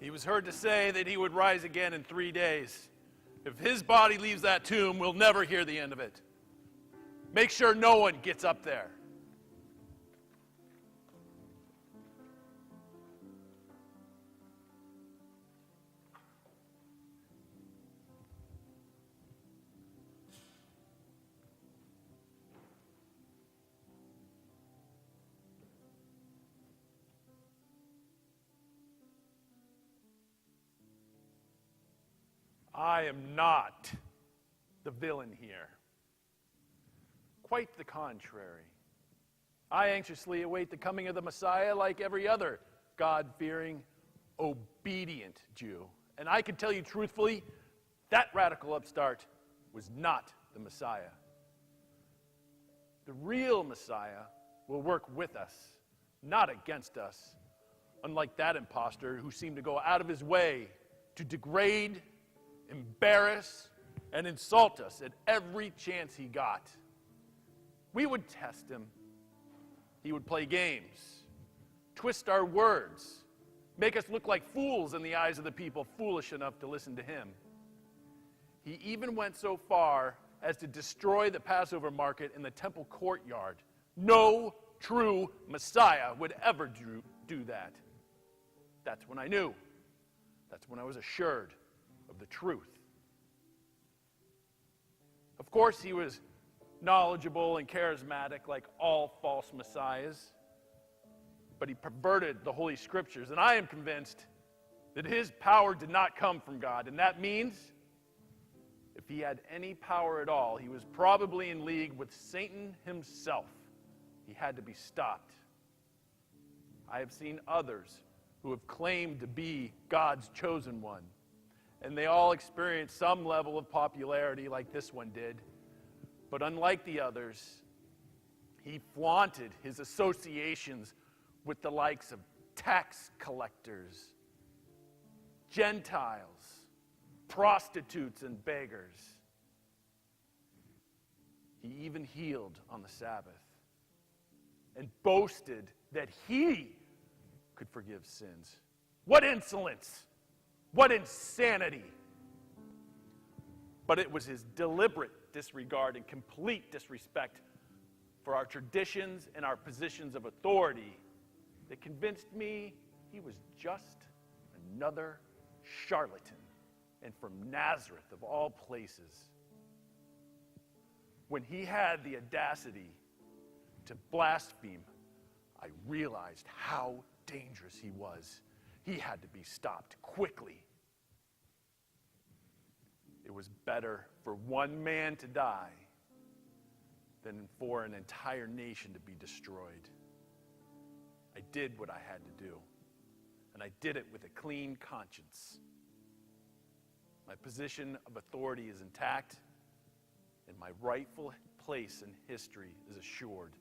He was heard to say that he would rise again in 3 days. If his body leaves that tomb, we'll never hear the end of it. Make sure no one gets up there. I am not the villain here. Quite the contrary. I anxiously await the coming of the Messiah like every other God-fearing, obedient Jew. And I can tell you truthfully, that radical upstart was not the Messiah. The real Messiah will work with us, not against us, unlike that impostor who seemed to go out of his way to degrade, embarrass, and insult us at every chance he got. We would test him. He would play games, twist our words, make us look like fools in the eyes of the people foolish enough to listen to him. He even went so far as to destroy the Passover market in the temple courtyard. No true Messiah would ever do that. That's when I knew. That's when I was assured of the truth. Of course, he was knowledgeable and charismatic like all false messiahs, but he perverted the Holy Scriptures, and I am convinced that his power did not come from God, and that means if he had any power at all, he was probably in league with Satan himself. He had to be stopped. I have seen others who have claimed to be God's chosen one, and they all experienced some level of popularity like this one did. But unlike the others, he flaunted his associations with the likes of tax collectors, Gentiles, prostitutes, and beggars. He even healed on the Sabbath and boasted that he could forgive sins. What insolence! What insanity! But it was his deliberate disregard and complete disrespect for our traditions and our positions of authority that convinced me he was just another charlatan, and from Nazareth of all places. When he had the audacity to blaspheme, I realized how dangerous he was. He had to be stopped quickly. It was better for one man to die than for an entire nation to be destroyed. I did what I had to do, and I did it with a clean conscience. My position of authority is intact, and my rightful place in history is assured.